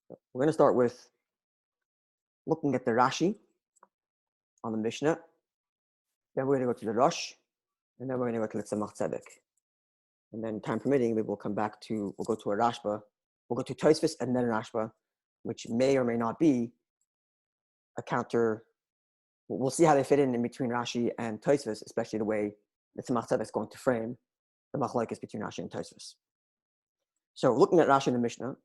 We're going to start with looking at the Rashi on the Mishnah. Then we're going to go to the Rosh, and then we're going to go to the Tzemach Tzedek. And then, time permitting, we'll go to a Rashba. We'll go to Tosafos and then Rashba, which may or may not be a counter. We'll see how they fit in between Rashi and Tosafos, especially the way the Tzemach Tzedek is going to frame the machlokes between Rashi and Tosafos. So, looking at Rashi in the Mishnah,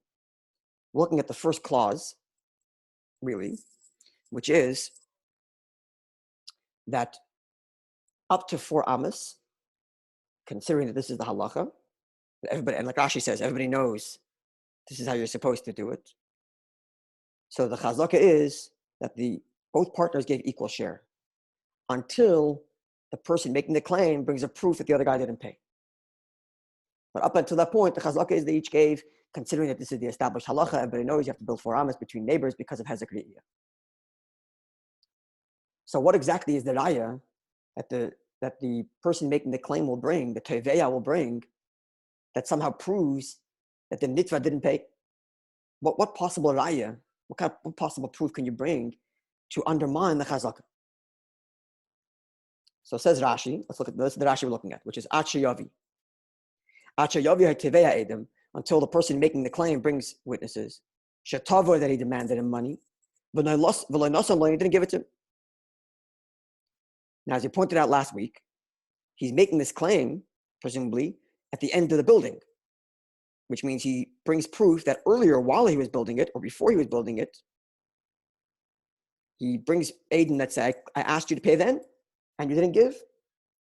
looking at the first clause, really, which is that up to 4 amas, considering that this is the halacha, everybody, and like Rashi says, everybody knows this is how you're supposed to do it. So the chazaka is that both partners gave equal share until the person making the claim brings a proof that the other guy didn't pay. But up until that point, the chazaka is they each gave, considering that this is the established halacha, everybody knows you have to build 4 amas between neighbors because of hezek re'iyah. So what exactly is the raya that the person making the claim will bring, the teveya will bring, that somehow proves that the nitva didn't pay? What possible raya, what possible proof can you bring to undermine the chazaka? So says Rashi, this is the Rashi we're looking at, which is Achayavi. Achayavi ha-teveya edem, until the person making the claim brings witnesses. Shetavo, that he demanded him money. V'lo nosan lo, he didn't give it to him. Now, as you pointed out last week, he's making this claim, presumably, at the end of the building, which means he brings proof that earlier, while he was building it, or before he was building it, he brings Aiden that says, I asked you to pay then, and you didn't give.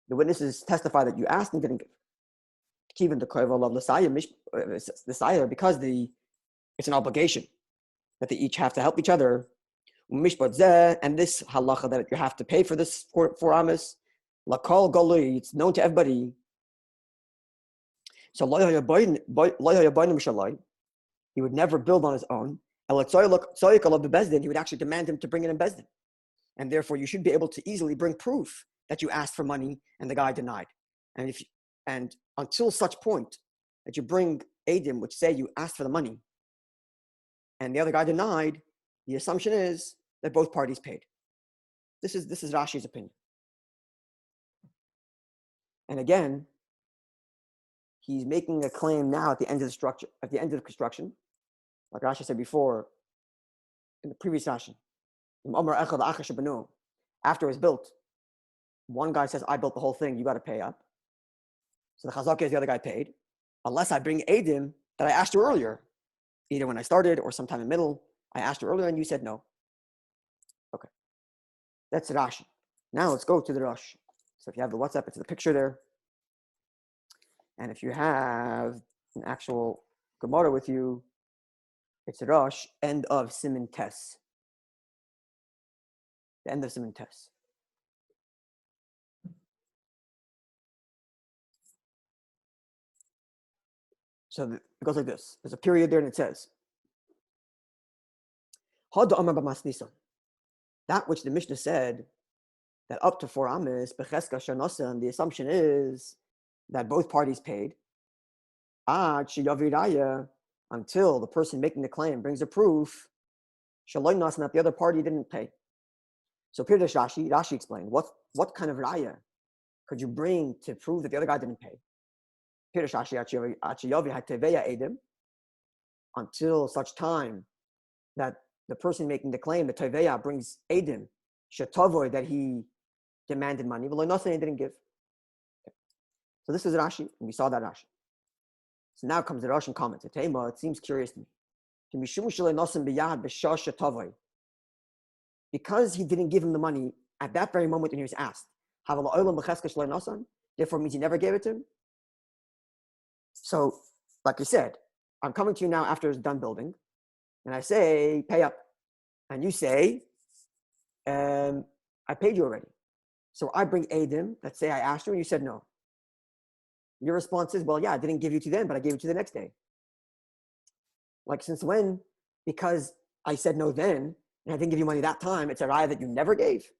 The witnesses testify that you asked and didn't give. Even the kovel of the sire, because it's an obligation that they each have to help each other. And this halacha that you have to pay for this 4 amas, lakol golui, it's known to everybody. So he would never build on his own. He would actually demand him to bring it in bezdin, and therefore you should be able to easily bring proof that you asked for money and the guy denied. And until such point that you bring edim which say you asked for the money and the other guy denied, the assumption is that both parties paid. This is Rashi's opinion. And again, he's making a claim now at the end of the construction, like Rashi said before in the previous Rashi. After it was built, one guy says, I built the whole thing, you got to pay up. So the chazaka is the other guy paid, unless I bring edim that I asked you earlier, either when I started or sometime in the middle. I asked you earlier and you said no. Okay, that's Rashi. Now let's go to the Rosh. So if you have the WhatsApp, it's the picture there. And if you have an actual Gemara with you, it's the Rosh, end of Siman Tes. The end of Siman Tes. So it goes like this. There's a period there and it says, that which the Mishnah said, that up to 4 amas, the assumption is that both parties paid, until the person making the claim brings a proof that the other party didn't pay. So Pirdash Rashi explained, what kind of raya could you bring to prove that the other guy didn't pay? Pirdash Rashi, until such time that the person making the claim, the teveya, brings edim, shetavoy, that he demanded money, but nothing he didn't give. Okay. So this is Rashi, and we saw that Rashi. So now comes the Russian comment. It seems curious to me. Because he didn't give him the money at that very moment when he was asked, therefore means he never gave it to him. So, like I said, I'm coming to you now after it's done building, and I say, pay up. And you say, I paid you already. So I bring edim that say I asked you and you said no. Your response is, well, yeah, I didn't give you to then, but I gave it to the next day. Like, since when? Because I said no then, and I didn't give you money that time, it's a raya that you never gave.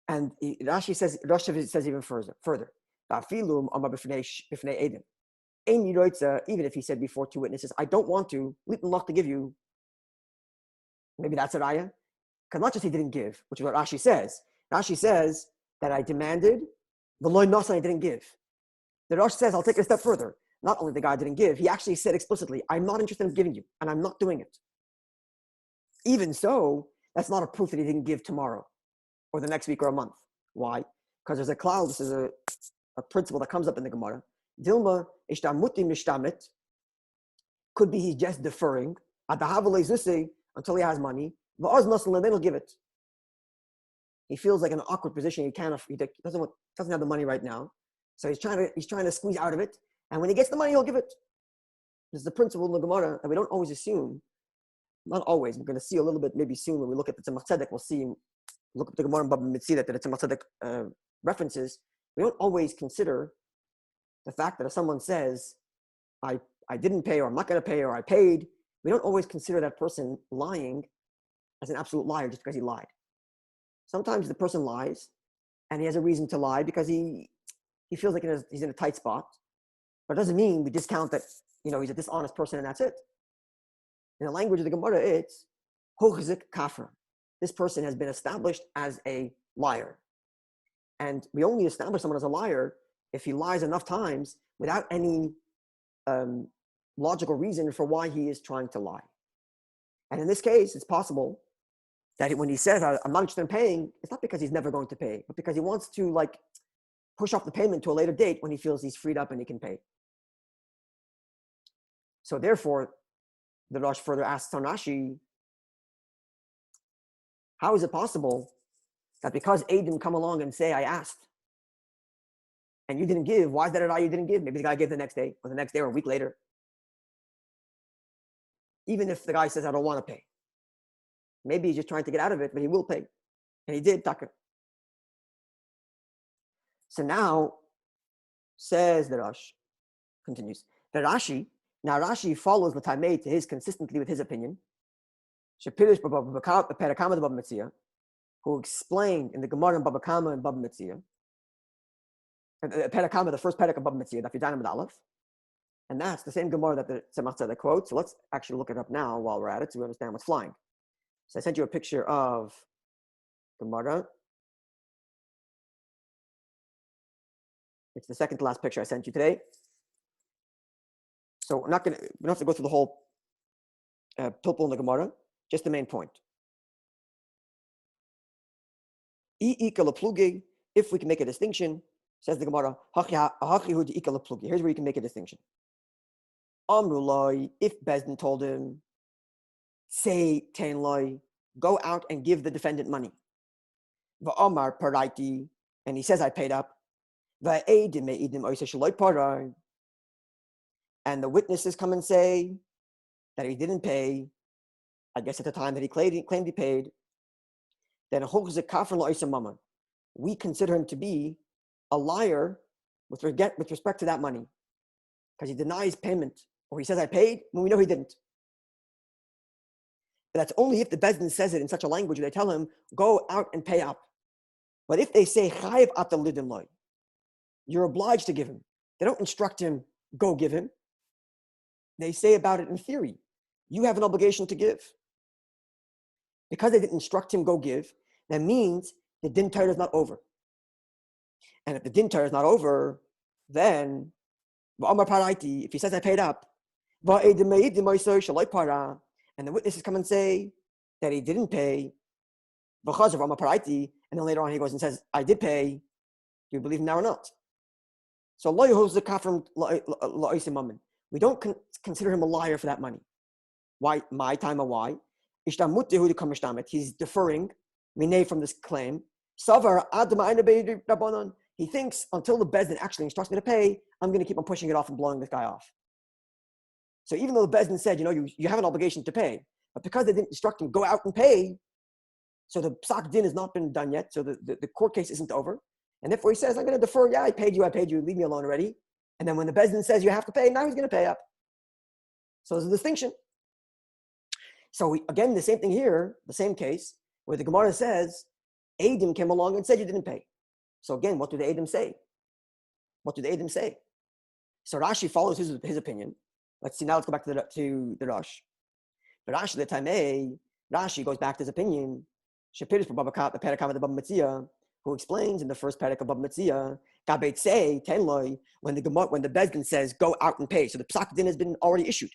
And Rashi says even further. Even if he said before two witnesses, I don't want to give you, maybe that's a raya. Because not just he didn't give, which is what Rashi says. Rashi says that I demanded, the loy nosan I didn't give. The Rashi says, I'll take it a step further. Not only the guy didn't give, he actually said explicitly, I'm not interested in giving you, and I'm not doing it. Even so, that's not a proof that he didn't give tomorrow, or the next week, or a month. Why? Because there's a cloud, this is a principle that comes up in the Gemara. Dilma ishtamuti mishtamit, could be he's just deferring, until he has money, then he'll give it. He feels like in an awkward position, he doesn't have the money right now. So he's trying to squeeze out of it, and when he gets the money, he'll give it. This is the principle in the Gemara that we don't always assume. Not always. We're going to see a little bit maybe soon when we look at the Tzemach Tzedek. We'll see, look at the Gemara in Bava Metzia that the Tzemach Tzedek references. We don't always consider the fact that if someone says, I didn't pay, or I'm not going to pay, or I paid, we don't always consider that person lying as an absolute liar just because he lied. Sometimes the person lies, and he has a reason to lie because he feels like he's in a tight spot. But it doesn't mean we discount that, he's a dishonest person and that's it. In the language of the Gemara, it's hochzik kafir. This person has been established as a liar. And we only establish someone as a liar if he lies enough times without any logical reason for why he is trying to lie. And in this case, it's possible that when he says, I'm not interested in paying, it's not because he's never going to pay, but because he wants to push off the payment to a later date when he feels he's freed up and he can pay. So therefore, the Rosh further asks on Rashi, how is it possible that because Eidim come along and say, I asked, and you didn't give, why is that a lie you didn't give? Maybe the guy gave the next day, or the next day, or a week later. Even if the guy says, I don't want to pay. Maybe he's just trying to get out of it, but he will pay. And he did, taka. So now, says the Rosh, continues, the Rashi, now Rashi follows the Tamei to his consistently with his opinion. Shapirish Perek Bava Metzia, who explained in the Gemara and Bava Kama and Bava Metzia, Perek, the first Perek of Bava Metzia, Daf Yudayin Amud Aleph, and that's the same Gemara that the Tzemach Tzedek quotes. So let's actually look it up now while we're at it, so we understand what's flying. So I sent you a picture of Gemara. It's the second to last picture I sent you today. So we don't have to go through the whole pilpul in the Gemara, just the main point. If we can make a distinction, says the Gemara, here's where you can make a distinction. Amrulai, if Bezdin told him, say ten loy, go out and give the defendant money. Va'amar paraiti, and he says I paid up. And the witnesses come and say that he didn't pay, I guess at the time that he claimed he paid, then we consider him to be a liar with respect to that money. Because he denies payment, or he says I paid when we know he didn't. But that's only if the Bezdin says it in such a language where they tell him, go out and pay up. But if they say chayiv atal lidin loy, you're obliged to give him. They don't instruct him, go give him. They say about it in theory. You have an obligation to give. Because they didn't instruct him, go give, that means the din Torah is not over. And if the din Torah is not over, then, if he says I paid up, and the witnesses come and say that he didn't pay, and then later on he goes and says, I did pay, do you believe him now or not? So we don't consider him a liar for that money. Why? My time of why? He's deferring from this claim. He thinks until the Bezdin actually instructs me to pay, I'm going to keep on pushing it off and blowing this guy off. So even though the Bezdin said, you have an obligation to pay, but because they didn't instruct him, go out and pay, so the psak din has not been done yet, so the court case isn't over. And therefore he says, I'm going to defer, I paid you, leave me alone already. And then when the Bezdin says you have to pay, now he's going to pay up. So there's a distinction. So again, the same thing here, the same case, where the Gemara says, Eidim came along and said you didn't pay. So again, what do the Eidim say? What do the Eidim say? So Rashi follows his opinion. Let's see, now let's go back to the Rosh. But Rashi, the time Rashi goes back to his opinion. Shapir's for Bava, the Perek of the Bava Metzia, who explains in the first Perek of Bava Metzia, Gabet say, Tenloi, when the Bezdin says, go out and pay. So the Psak Din has been already issued.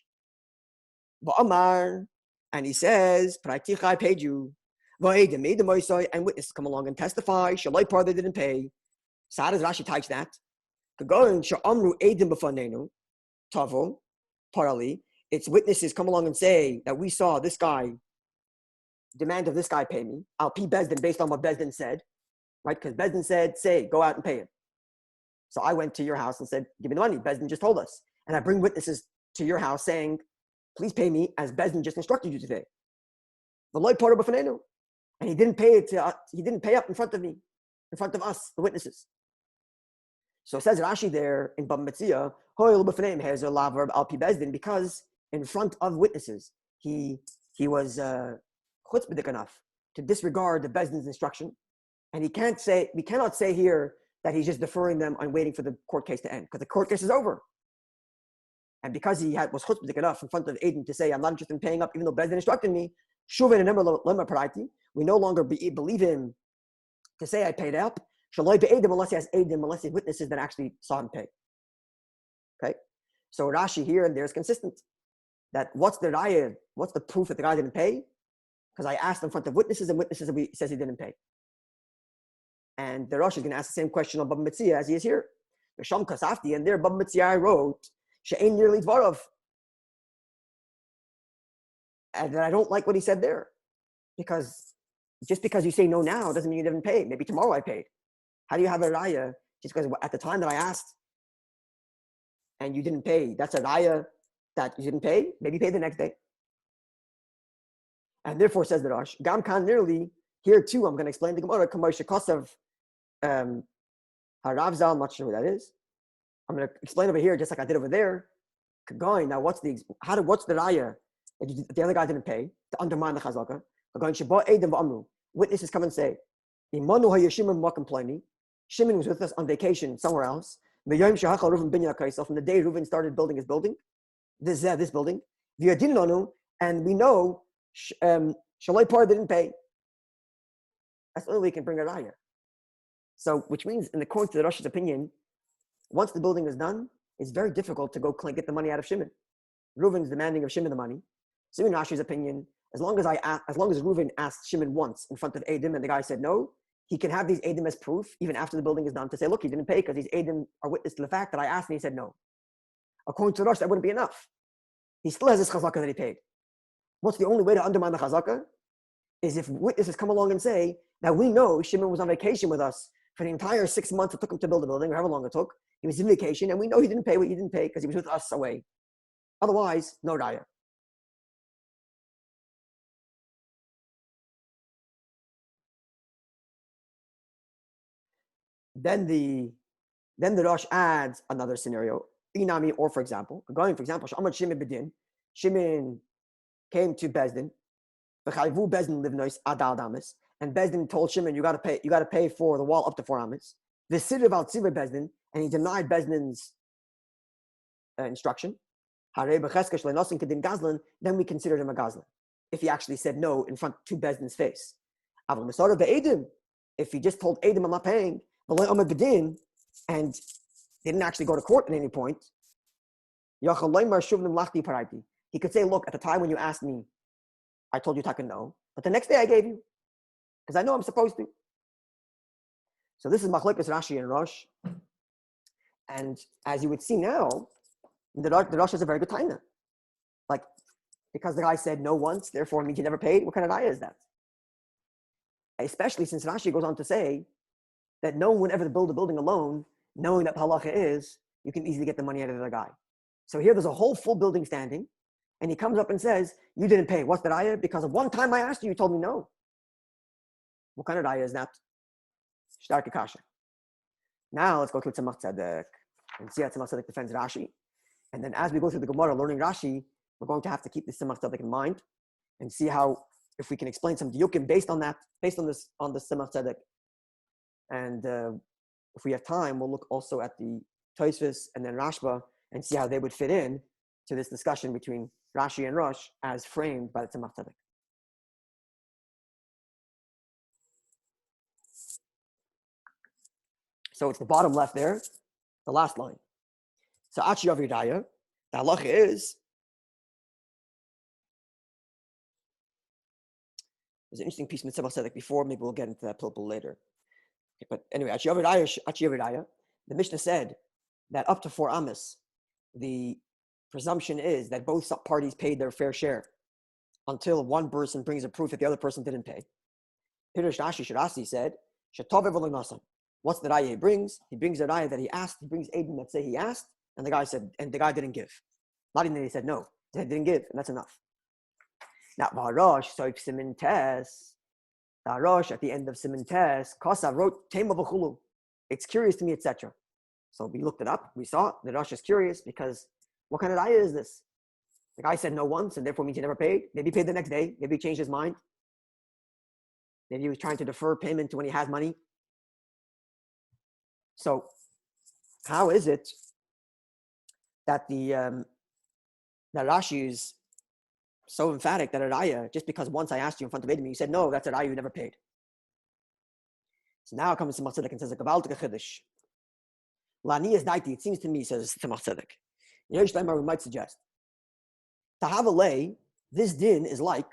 Va'amar, and he says, Praiticha, I paid you. Va'edim, made the Moisoi, and witnesses come along and testify. Shalai par, they didn't pay. So how does Rashi teach that? Kagoin, Sha'amru, Edim b'fanenu, Tavo, Parali. Its witnesses come along and say that we saw this guy, demand of this guy pay me. I'll pay Bezdin based on what Bezdin said, right? Because Bezdin said, say, go out and pay him. So I went to your house and said, give me the money. Bezdin just told us. And I bring witnesses to your house saying, please pay me as Bezdin just instructed you today. And he didn't pay it he didn't pay up in front of me, in front of us, the witnesses. So it says Rashi there in Bava Metzia, because in front of witnesses, he was chutzpahdik enough to disregard the Bezdin's instruction. And we cannot say here that he's just deferring them and waiting for the court case to end, because the court case is over. And because he was chutzpahdik enough in front of Aiden to say, I'm not interested in paying up, even though Bezdin instructed me, we no longer believe him to say I paid up, unless he has Aiden, unless he has witnesses that actually saw him pay. Okay? So Rashi here and there is consistent. That what's the raya? What's the proof that the guy didn't pay? Because I asked in front of witnesses, and witnesses says he didn't pay. And the Rashi is going to ask the same question on Bava Metzia as he is here. Sham Kasafti, and there Bava Metzia I wrote, She'ein nearly dvarav. And I don't like what he said there. Because just because you say no now doesn't mean you didn't pay. Maybe tomorrow I paid. How do you have a raya just because at the time that I asked and you didn't pay? That's a raya that you didn't pay. Maybe you paid the next day. And therefore, says the Rosh, Gam Khan nearly, here too, I'm going to explain the Gemara, Kamosh Kosav Haravzal, I'm not sure who that is. I'm going to explain over here just like I did over there. Going now, what's the raya that the other guy didn't pay to undermine the chazaka? Witnesses come and say, Shimon was with us on vacation somewhere else. From the day Reuven started building his building, this building, and we know Shalai Par didn't pay. That's the only way we can bring a raya. So, which means, in according to the Rosh's opinion, once the building is done, it's very difficult to go get the money out of Shimon. Reuven's demanding of Shimon the money. So in Rashi's opinion, as long as Reuven asked Shimon once in front of Adim and the guy said no, he can have these Adim as proof even after the building is done to say, look, he didn't pay because these Adim are witness to the fact that I asked and he said no. According to Rosh, that wouldn't be enough. He still has this chazaka that he paid. What's the only way to undermine the chazaka? Is if witnesses come along and say that we know Shimon was on vacation with us for the entire 6 months it took him to build the building, or however long it took. He was in vacation, and we know he didn't pay what he didn't pay because he was with us away. Otherwise, no raya. Then the Rosh adds another scenario. Inami, or for example, Shimon Bedin. Shimon came to Bezdin. Bezdin lived nice adal damis, and Bezdin told Shimon, you got to pay for the wall up to 4 amas. The city of Tzivah Bezdin, and he denied Bezdin's instruction. Then we considered him a gazlan. If he actually said no in front to Bezdin's face. If he just told Adim, I'm not paying, and didn't actually go to court at any point, he could say, look, at the time when you asked me, I told you taka no, but the next day I gave you, because I know I'm supposed to. So this is Machlokes Rashi and Rosh. And as you would see now, the Rosh has a very good time now. Like, because the guy said no once, therefore means he never paid. What kind of raya is that? Especially since Rashi goes on to say that no one would ever build a building alone, knowing that halacha is, you can easily get the money out of the other guy. So here there's a whole full building standing, and he comes up and says, you didn't pay. What's the raya? Because of one time I asked you, you told me no. What kind of raya is that? Starke kasha. Now let's go to Tzemach Tzedek and see how Tzemach Tzedek defends Rashi. And then as we go through the Gemara learning Rashi, we're going to have to keep this Tzemach Tzedek in mind and see how, if we can explain some diukim based on this Tzemach Tzedek. And if we have time, we'll look also at the Tosafos and then Rashba and see how they would fit in to this discussion between Rashi and Rosh as framed by the Tzemach Tzedek. So it's the bottom left there, the last line. So Achi Avidaya, the halacha is, there's an interesting piece in the Tzemach Tzedek before, maybe we'll get into that a little later. Okay, but anyway, Achi Avidaya, the Mishnah said that up to 4 amas, the presumption is that both parties paid their fair share until one person brings a proof that the other person didn't pay. Pirush Rashi Shirasi said, what's the raya he brings? He brings the raya that he asked. He brings Aiden that say he asked, and the guy said, and the guy didn't give. Not even that he said no. He said didn't give, and that's enough. Now, Varosh, Soif Simin Tes, Varosh at the end of Simin Tes, Kosa wrote Tema V'chulu. It's curious to me, etc. So we looked it up. We saw the Rosh is curious because what kind of raya is this? The guy said no once, and therefore means he never paid. Maybe he paid the next day. Maybe he changed his mind. Maybe he was trying to defer payment to when he has money. So, how is it that that Rashi is so emphatic that a raya, just because once I asked you in front of Edom, you said no, that's a raya you never paid. So now it comes to Tzemach Tzedek and says a gavaldik chiddush. Lani is daiti. It seems to me, says Tzemach Tzedek. Yesh Daimar, we might suggest to have a lay. This din is like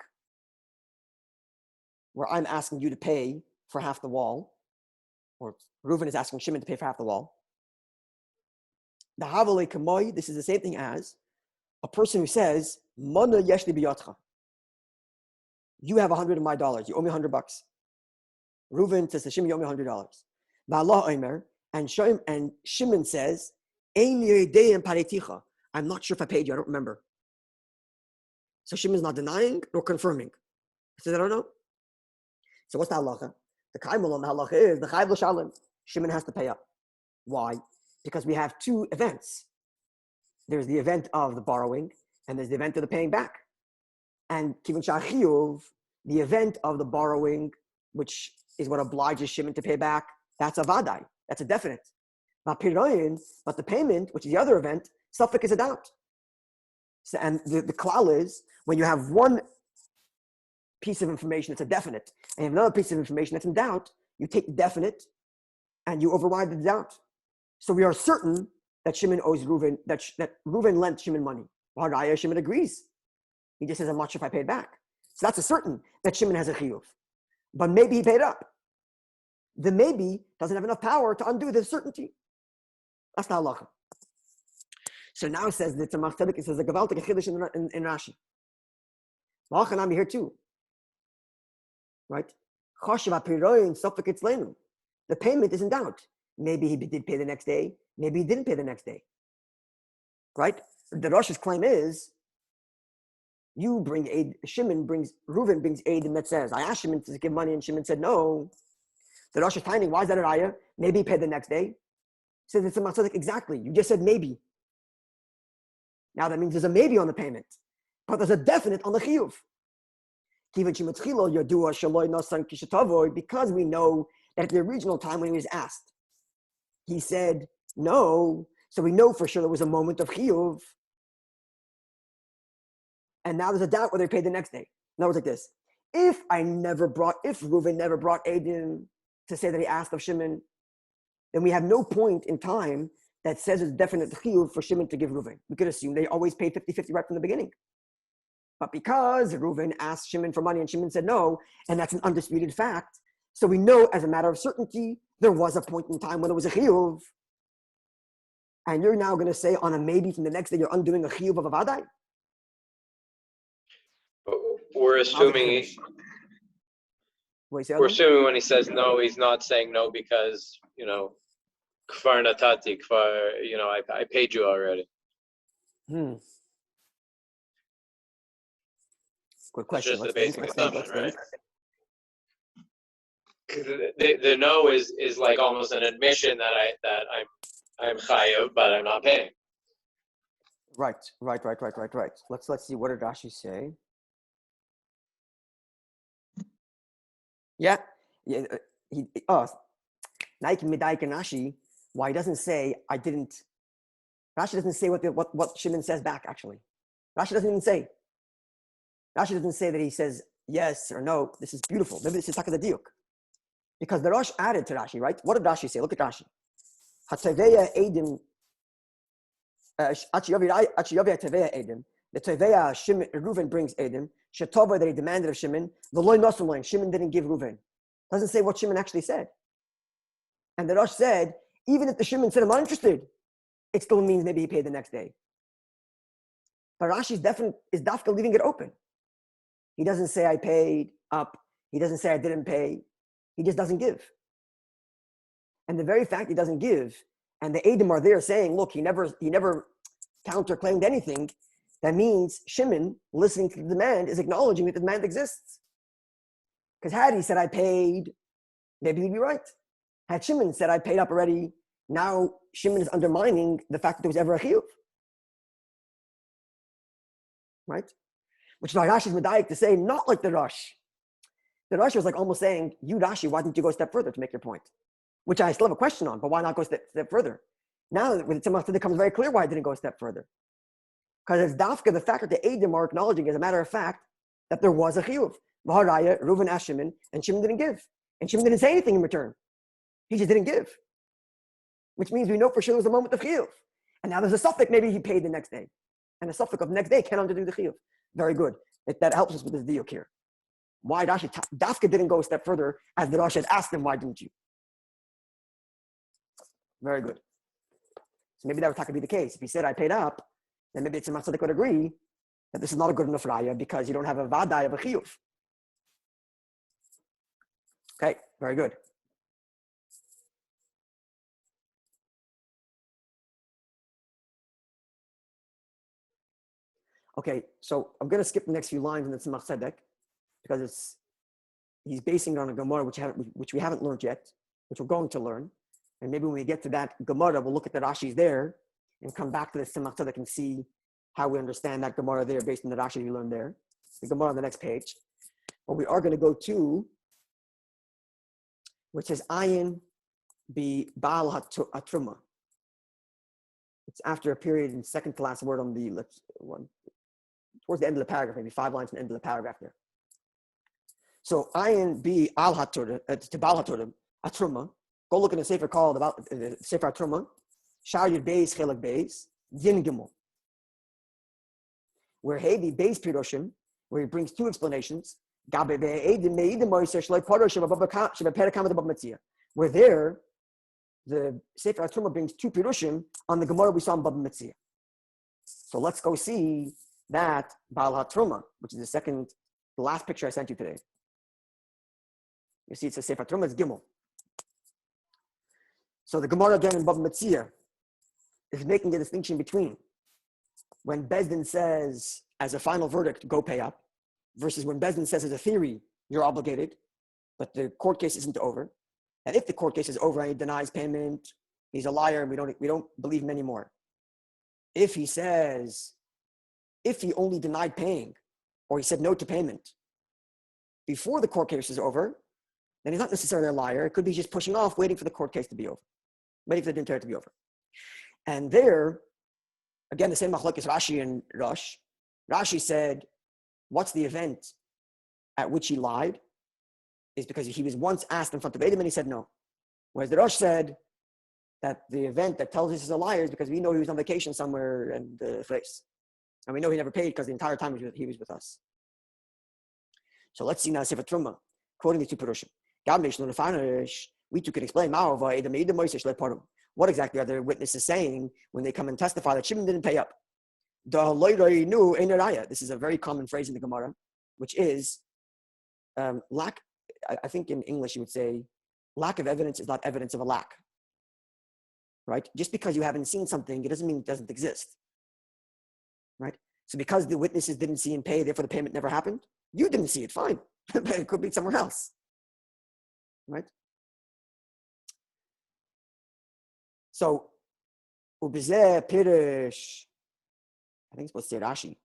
where I'm asking you to pay for half the wall, or Reuven is asking Shimon to pay for half the wall. The Havale Kamoy, this is the same thing as a person who says, Mana yeshli biyatcha. You have $100 of my dollars. You owe me $100. Reuven says to Shimon, you owe me $100. Ba'Allah Omer, and Shimon says, Ein yedei pareticha. I'm not sure if I paid you. I don't remember. So Shimon's not denying nor confirming. He says, I don't know. So what's the halacha? The kaimul on the halacha is the chayv l'shalem. Shimon has to pay up. Why? Because we have two events. There's the event of the borrowing, and there's the event of the paying back. And kivin shachiyuv, the event of the borrowing, which is what obliges Shimon to pay back, that's a vadai. That's a definite. But the payment, which is the other event, suffix is a doubt. So, and the klal is when you have one piece of information that's a definite, and you have another piece of information that's in doubt, you take the definite and you override the doubt. So we are certain that Shimon owes Reuven, that Reuven lent Shimon money. Haraya, Shimon agrees. He just says, I'm not sure if I paid back. So that's a certain that Shimon has a chiyuv. But maybe he paid up. The maybe doesn't have enough power to undo the certainty. That's the halacha. So now it says the Tzemach Tzedek, it says the gavaltik chiddush in Rashi. Malachanami here too. Right? Choshev apiroyin sofek etzleinu. The payment is in doubt. Maybe he did pay the next day. Maybe he didn't pay the next day. Right? The Rosh's claim is, you bring aid. Reuven brings aid, and that says, I asked Shimon to give money, and Shimon said no. The Rosh is finding, why is that a raya? Maybe he paid the next day. Says it's a matzah. Exactly. You just said maybe. Now that means there's a maybe on the payment, but there's a definite on the chiyuv. Because we know that at the original time when he was asked, he said no, so we know for sure there was a moment of chiyuv. And now there's a doubt whether he paid the next day. In other words, like this: if Reuven never brought Aiden to say that he asked of Shimon, then we have no point in time that says it's definite chiyuv for Shimon to give Reuven. We could assume they always paid 50-50 right from the beginning. But because Reuven asked Shimon for money and Shimon said no, and that's an undisputed fact, so we know as a matter of certainty, there was a point in time when there was a chiyuv. And you're now going to say on a maybe from the next day, you're undoing a chiyuv of a vadai? We're assuming when he says no, he's not saying no because, kfar natati, I paid you already. Good question. It's just the basic assumption, right? The no is like almost an admission that I'm chayav, but I'm not paying. Right. Let's see. What did Rashi say? Yeah. Naik Midaik and Rashi. Why he doesn't say I didn't Rashi doesn't say what Shimon says back, actually. Rashi doesn't even say. Rashi doesn't say that he says yes or no. This is beautiful. Maybe this is Taka the Diuk. Because the Rosh added to Rashi, right? What did Rashi say? Look at Rashi. Hatzeveya Edim, Achiyavya Teveya Edim. The Teveya Reuven brings Edim. Shetova that he demanded of Shimon. The Loy Nosum Shimon didn't give Reuven. Doesn't say what Shimon actually said. And the Rosh said, even if the Shimon said, I'm not interested, it still means maybe he paid the next day. But Rashi is dafka leaving it open. He doesn't say I paid up. He doesn't say I didn't pay. He just doesn't give. And the very fact he doesn't give, and the Edom are there saying, look, he never counterclaimed anything, that means Shimon, listening to the demand, is acknowledging that the demand exists. Because had he said I paid, maybe he'd be right. Had Shimon said I paid up already, now Shimon is undermining the fact that there was ever a chiyuv. Right? Which is why Rashi is medayik to say, not like the Rosh. The Rosh was like almost saying, you Rashi, why didn't you go a step further to make your point? Which I still have a question on, but why not go a step further? Now with the Tzemach, it becomes very clear why I didn't go a step further. Because it's dafka, the fact that the Edom are acknowledging, as a matter of fact, that there was a chiyuv. V'haraya, Reuven asked Shimon, and Shimon didn't give. And Shimon didn't say anything in return. He just didn't give. Which means we know for sure there was a moment of chiyuv. And now there's a suffix, maybe he paid the next day. And the suffix of the next day can undo the chiyuv. Very good. That helps us with this diuk here. Why Rashi dafka didn't go a step further, as the Rosh had asked him, why didn't you? Very good. So maybe that would be the case. If he said I paid up, then maybe it's a Tzemach would agree that this is not a good enough raya because you don't have a vadai of a chiyuv. Okay, very good. Okay, so I'm going to skip the next few lines in the Tzemach Tzedek because he's basing it on a Gemara which we haven't learned yet, which we're going to learn. And maybe when we get to that Gemara, we'll look at the Rashi's there and come back to the Tzemach Tzedek and see how we understand that Gemara there based on the Rashi we learned there. The Gemara on the next page. But we are going to go to, which is Ayin Bi Baal Hatruma. It's after a period in second to last word on the one. Towards the end of the paragraph, maybe 5 lines from the end of the paragraph there. So Ayin Bi Al Hatur to Baal Hatruma. Go look in the sefer called about the sefer Hatruma. Shar Yud Beis Chelak Beis Din Gimel. Where Hevi Beis Piroshim, where he brings 2 explanations. Where there, the Sefer HaTruma brings 2 pirushim on the Gemara we saw in Bava Metzia. So let's go see that Baal HaTruma, which is the last picture I sent you today. You see, it's a Sefer HaTruma, it's Gimel. So the Gemara again in Bava Metzia is making a distinction between when Bezdin says, as a final verdict, go pay up, versus when Bezdin says, as a theory, you're obligated, but the court case isn't over. And if the court case is over and he denies payment, he's a liar and we don't believe him anymore. If he only denied paying, or he said no to payment before the court case is over, then he's not necessarily a liar. It could be just pushing off, waiting for the court case to be over, waiting for the dinner to be over. And there, again, the same machlokes Rashi and Rosh. Rashi said, what's the event at which he lied? Is because he was once asked in front of Edom and he said no. Whereas the Rosh said that the event that tells us he's a liar is because we know he was on vacation somewhere in the place. And we know he never paid because the entire time he was with us. So let's see now Sefer Truma, quoting the 2 Perushim. We too can explain what exactly are the witnesses saying when they come and testify that Shimon didn't pay up. This is a very common phrase in the Gemara, which is lack. I think in English you would say, lack of evidence is not evidence of a lack. Right? Just because you haven't seen something, it doesn't mean it doesn't exist. Right? So because the witnesses didn't see and pay, therefore the payment never happened. You didn't see it, fine. But it could be somewhere else. Right? So, ubizeh pirish. I think it's supposed to say Rashi.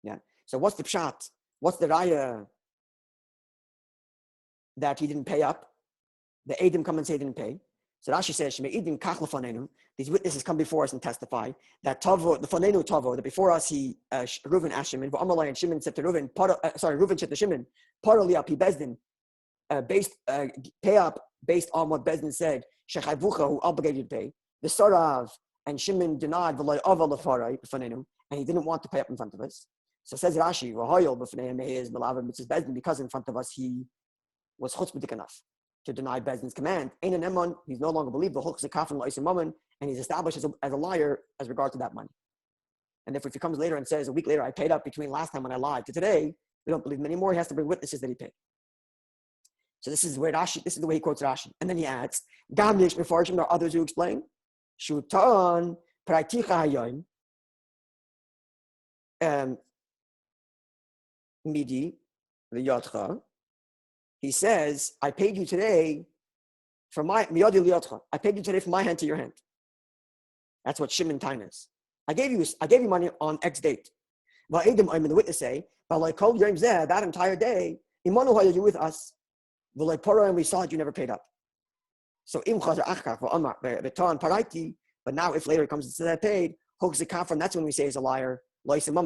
Yeah. So what's the pshat? What's the raya that he didn't pay up? The Edom come and say he didn't pay. So Rashi says, "Shemeidim kach lefanenu." These witnesses come before us and testify that Tavo, the fanenu Tavo, that before us Reuven asked Shimon, and Shimon said to Reuven, Reuven said to Shimon, "Paro li al pi bezdin, pay up based on what Bezdin said. Shechayvucha, who obligated you to pay. The Sarav and Shimon denied v'loy ava lefarai fanenu, and he didn't want to pay up in front of us. So says Rashi, "V'hoyol b'fnei is b'lava mitzvah Bezdin," because in front of us he was chutzpahdik enough to deny Bezdin's command. Ein an emon, he's no longer believed, and he's established as a liar as regards to that money. And if he comes later and says, a week later, I paid up between last time when I lied to today, we don't believe him anymore. He has to bring witnesses that he paid. So this is where Rashi, this is the way he quotes Rashi. And then he adds, Gam yesh mefarshim, there are others who explain, Shutan praiticha hayom, midi v'yotcha. He says, I paid you today from my miyadi liyotcha. I paid you today from my hand to your hand. That's what Shimon time is. I gave you money on X date. I'm the witness say, that entire day, Imanu you with us. And we saw it, you never paid up. So but now if later it comes and says I paid, that's when we say he's a liar. Until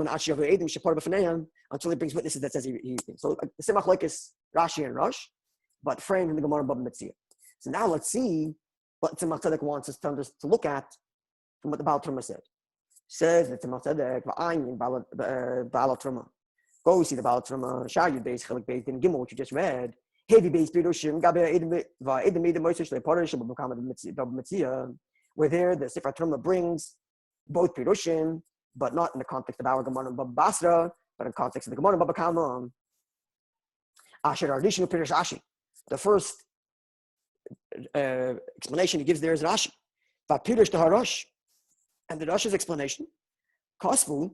he brings witnesses that says he so the same machlokes Rashi and Rosh, but framed in the Gemara Bava Metzia. So now let's see what Tzemach Tzedek wants us to look at from what the Baal Truma said. Says that Tzemach Tzedek va'ayin Baal Truma. Go see the Baal Truma. Shayu Beis Chelik Beis Din Gimel, which you just read. Heavy Beis Pirushim Gabe Edem Edem Moshe Shlei Parashim Bava Metzia, where there the Sefer Truma brings both Pirushim, but not in the context of our Gemara Bava Basra, but in the context of the Gemara Bava Kama. Asher Ardishnu Pirush Ashi. The first explanation he gives there is Rashi. Pirush to Harosh, and the Rosh's explanation, Kosvu,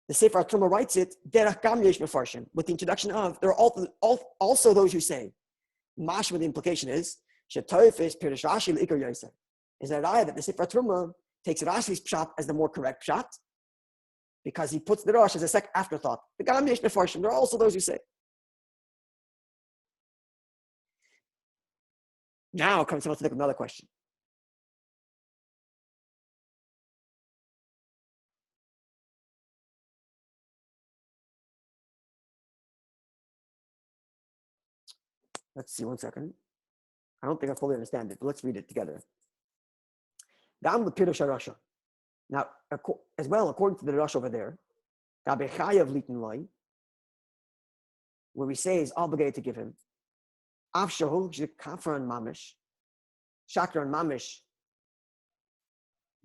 the Sefer Truma writes it, Derach Gam Yesh Mefarshim, with the introduction of, there are also those who say, Mashma, the implication is, Shetoifis Pirush Rashi L'ikar Yosef, is that that the Sefer Truma takes Rashi's pshat as the more correct pshat, because he puts the Rosh as a afterthought. The Gam Yesh Mefarshim, there are also those who say. Now comes to take another question. Let's see, 1 second. I don't think I fully understand it, but let's read it together. Now, as well, according to the Rosh over there, where we say is obligated to give him, Afshahu Kafran Mamish, Shakran Mamish,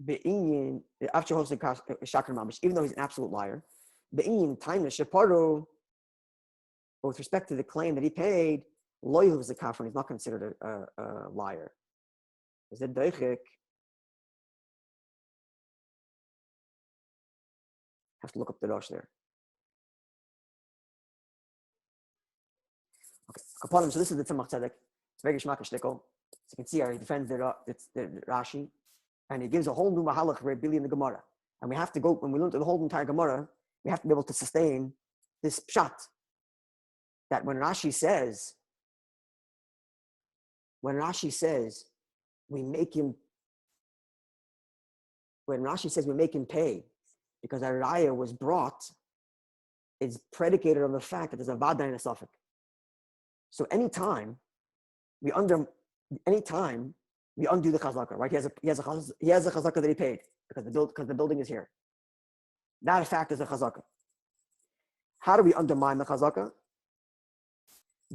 Be'inyin, Afshahu Shakran Mamish, even though he's an absolute liar, Be'inyin Taimish Shaparo, with respect to the claim that he paid, Loyal is a kafir, he's not considered a liar. Is it deichik? Have to look up the Rosh there. Okay, Kapanim, so this is the Tzemach Tzedek. It's very geschmack shtickle. So you can see how he defends the Rashi, and he gives a whole new mahalach Rabbi in the Gemara. And we have to go, when we learn the whole entire Gemara, we have to be able to sustain this pshat. That when Rashi says, we make him pay because a raya was brought, it's predicated on the fact that there's a vada and a suffix. So anytime we undo the chazaka, right? He has a chazaka that he paid because the building is here. That fact is a chazaka. How do we undermine the chazaka?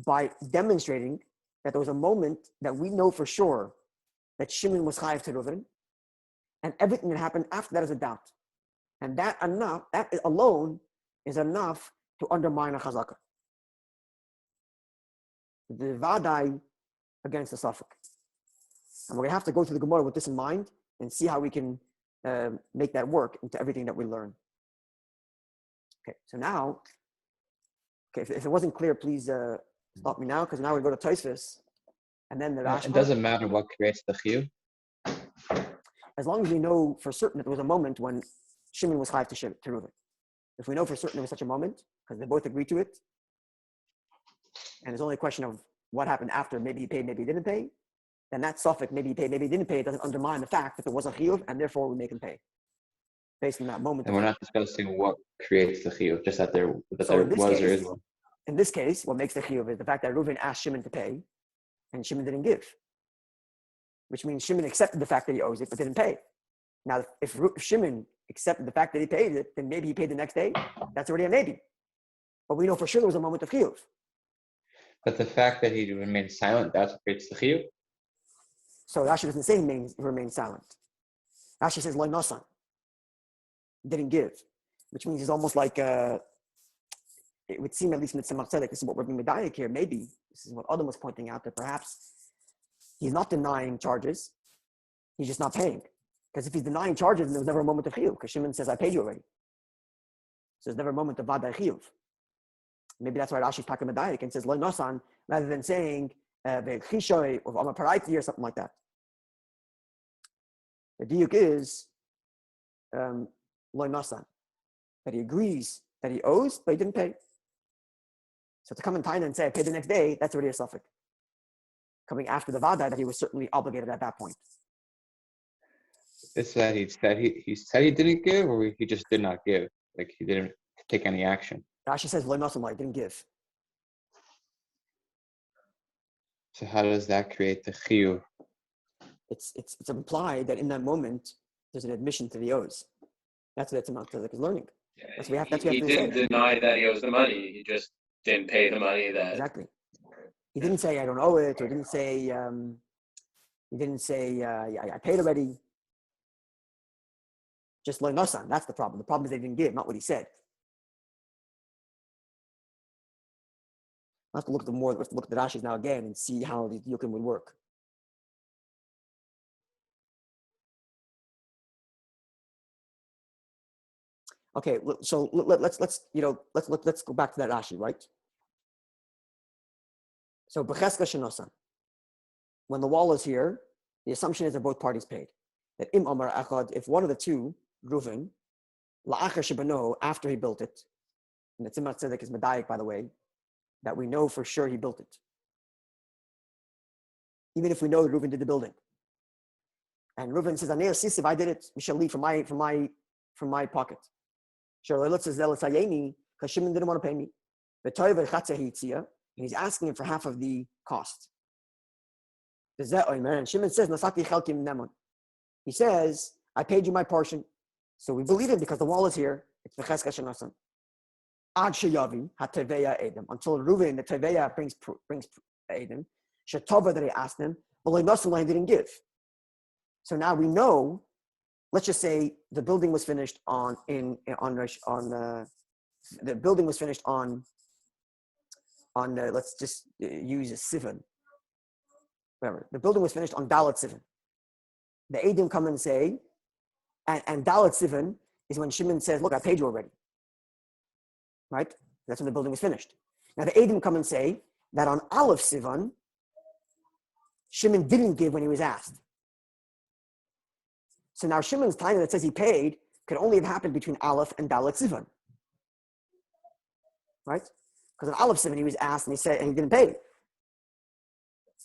By demonstrating that there was a moment that we know for sure that Shimon was chayav to Reuven, and everything that happened after that is a doubt. And that alone is enough to undermine a chazaka. The vadai against the suffix. And we're going to have to go through the Gemara with this in mind and see how we can make that work into everything that we learn. Okay, so now, if it wasn't clear, please stop me now, because now we go to Tosafos, and then the Rashi. It doesn't matter what creates the Shiur. As long as we know for certain that there was a moment when Shimon was chayav to Reuven. If we know for certain there was such a moment, because they both agreed to it, and it's only a question of what happened after, maybe he paid, maybe he didn't pay, then that suffix, maybe he paid, maybe he didn't pay, it doesn't undermine the fact that there was a chiyuv, and therefore we make him pay based on that moment. And we're not discussing what creates the chiyuv, just that there was or is one. In this case, what makes the chiyuv is the fact that Reuven asked Shimon to pay, and Shimon didn't give, which means Shimon accepted the fact that he owes it, but didn't pay. Now, if Shimon accepted the fact that he paid it, then maybe he paid the next day. That's already a maybe. But we know for sure there was a moment of chiyuv. But the fact that he remained silent, that's what creates the chiyuv? So Rashi doesn't say he remained silent. Rashi says, Lo nasan. Didn't give. Which means he's almost like, it would seem at least in the Tzemach Tzedek, this is what we're being medayek here, maybe, this is what Adam was pointing out, that perhaps he's not denying charges, he's just not paying. Because if he's denying charges, then there was never a moment of chiyuv, because Shimon says, I paid you already. So there's never a moment of vaday chiyuv. Maybe that's why Rashi's talking medayek and says, Lo nasan, rather than saying, Ve'chishoy or Amar Paraiti or something like that. The diuk is Lo nasan, that he agrees that he owes, but he didn't pay. So to come in time and say, I paid the next day, that's already a suffix. Coming after the vaday that he was certainly obligated at that point. It's that he said he didn't give, or he just did not give, like he didn't take any action. Rashi says, Lo nasan, he didn't give. So how does that create the chiyuv? It's implied that in that moment there's an admission to the owes. That's what Tzemach Tzedek is learning. That's what we have. He didn't deny that he owes the money. He just didn't pay the money. Exactly. He didn't say I don't owe it, or didn't say I paid already. Just Lo nasan. That's the problem. The problem is they didn't give, not what he said. I'll have to look at the Rashis now again and see how the Yukim would work. Okay, so let's go back to that Rashi, right? So b'cheska shenosan. When the wall is here, the assumption is that both parties paid. That im amar echad, if one of the two, Reuven, la'achar shebano, after he built it, and the Tzemach Tzedek is medayek, by the way, that we know for sure he built it. Even if we know Reuven did the building. And Reuven says, if I did it, we shall leave from my pocket. Because Shimon didn't want to pay me. And he's asking him for half of the cost. And Shimon says, he says, I paid you my portion. So we believe him because the wall is here. It's v'cheska shenosan. Ad sheyavi hateveya edem, until Reuven the teveya brings edem. Shetova that he asked him, but Lo nasan he didn't give. So now we know. Let's just say the building was finished on let's just use a sivan. Whatever. The building was finished on Dalet Sivan. The Edom come and say, and Dalet Sivan is when Shimon says, look, I paid you already. Right? That's when the building was finished. Now the Edom come and say that on Aleph Sivan, Shimon didn't give when he was asked. So now Shimon's time that says he paid could only have happened between Aleph and Dalet Sivan. Right? Because on Aleph Sivan he was asked and he didn't pay.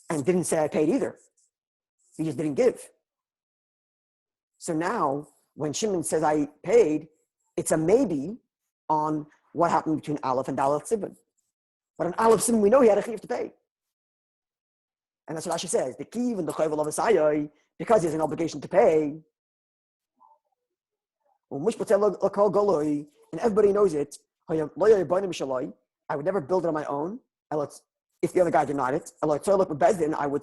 And didn't say I paid either. He just didn't give. So now when Shimon says I paid, it's a maybe on what happened between Aleph and Dalet Sivan. But on Aleph Sivan we know he had a chiyuv to pay. And that's what Rashi says. The kiv and the chayv of Asayai, because he has an obligation to pay. And everybody knows it. I would never build it on my own. If the other guy denied it, I would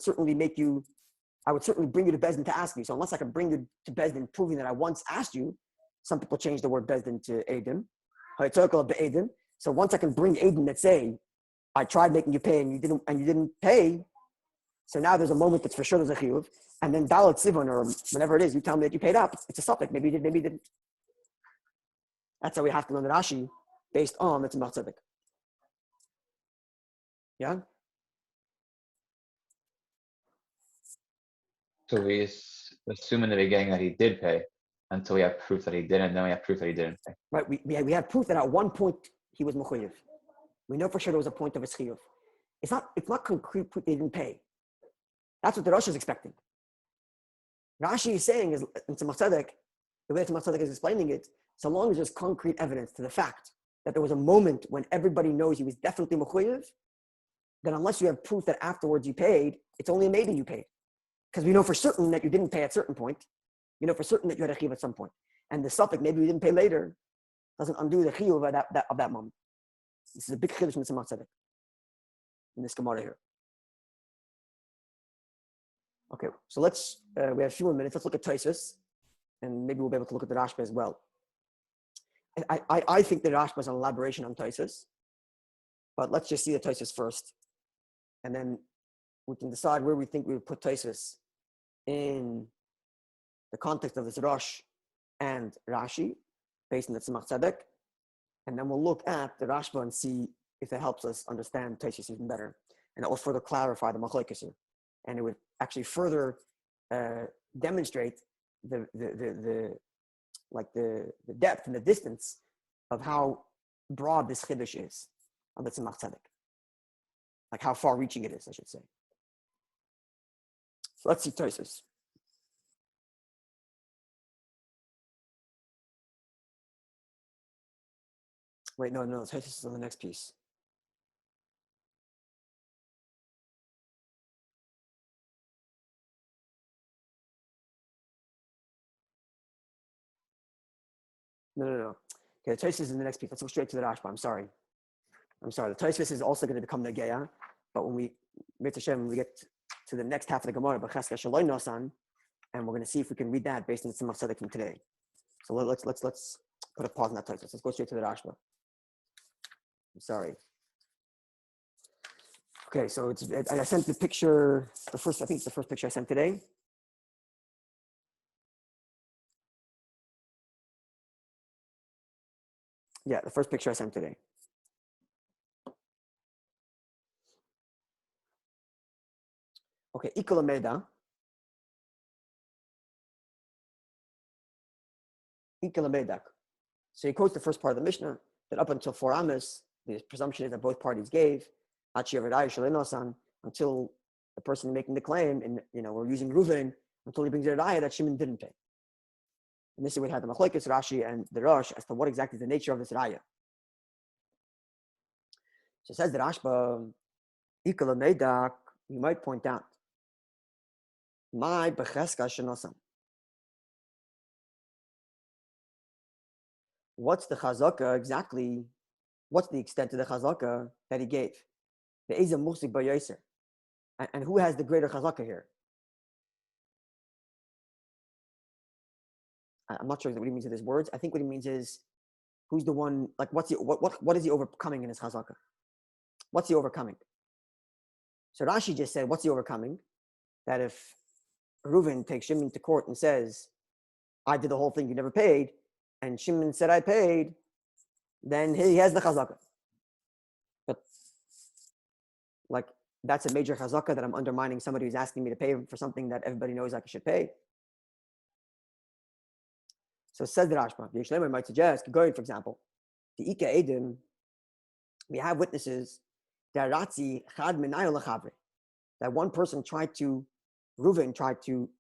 certainly bring you to Bezdin to ask you. So unless I can bring you to Bezdin proving that I once asked you, some people change the word Bezdin to Edim. So once I can bring Edim that say, I tried making you pay and you didn't pay. So now there's a moment that's for sure there's a chiyuv. And then Dalet Sivan or whatever it is, you tell me that you paid up. It's a suffix. Maybe you did, maybe you didn't. That's how we have to learn the Rashi based on the Tzemach Tzedek. Yeah? So we assume in the beginning that he did pay until we have proof that he didn't, then we have proof that he didn't pay. Right, we have proof that at one point he was mechuyev. We know for sure there was a point of his chiyuv. It's not concrete proof they didn't pay. That's what the Rosh is expecting. Rashi is saying is in Tzemach Tzedek, the way Tzemach Tzedek is explaining it, so long as there's concrete evidence to the fact that there was a moment when everybody knows he was definitely mechuyev, then unless you have proof that afterwards you paid, it's only a maybe you paid. Because we know for certain that you didn't pay at a certain point. You know for certain that you had a chiyuv at some point. And the suffix, maybe you didn't pay later, doesn't undo the chiyuv of that moment. This is a big chiddush in Tzemach Tzedek, in this Gemara here. Okay, so let's, we have a few more minutes. Let's look at Tosafos, and maybe we'll be able to look at the Rashba as well. I think the Rashba is an elaboration on Tosafos, but let's just see the Tosafos first, and then we can decide where we think we would put Tosafos in the context of this Rosh and Rashi, based on the Tzemach Tzedek, and then we'll look at the Rashba and see if it helps us understand Tosafos even better, and that will further clarify the machlokes here, and it would actually further demonstrate the depth and the distance of how broad this chiddush is on the Tzemach Tzedek, like how far-reaching it is, I should say. So let's see Tosafos. Wait, no, Tosafos is on the next piece. No. Okay, the Tosafos is in the next piece. Let's go straight to the Rashba. I'm sorry. The Tosafos is also going to become Negeya, but when we get to the next half of the Gemara, B'cheskas Shaloi Nosan, and we're going to see if we can read that based on the Tzemach Tzedek from today. So let's put a pause on that Tosafos. Let's go straight to the Rashba. I'm sorry. Okay, so I sent the picture, I think it's the first picture I sent today. Yeah, the first picture I sent today. Okay, Ikalameda. So he quotes the first part of the Mishnah that up until 4 Amos, the presumption is that both parties gave until the person making the claim, and we're using Reuven until he brings a raya that Shimon didn't pay. And this is what had the machlokes Rashi and the Rosh as to what exactly is the nature of this raya. So it says the Rashba, Ikala Meidak, you might point out, my Becheskas Shenosan. What's the chazaka exactly? What's the extent of the chazaka that he gave? The Eza Musik Bayoser. And who has the greater chazaka here? I'm not sure what he means with his words. I think what he means is, who's the one, like what is he overcoming in his chazaka? What's he overcoming? So Rashi just said, what's he overcoming? That if Reuven takes Shimon to court and says, I did the whole thing, you never paid, and Shimon said I paid, then he has the chazaka. But like, that's a major chazaka that I'm undermining somebody who's asking me to pay for something that everybody knows I should pay. So says the Rashba, the Yishlemer might suggest, going for example, the Ika Edim, we have witnesses that Ratzi Chad Menayo Lechavre, that one person Reuven tried to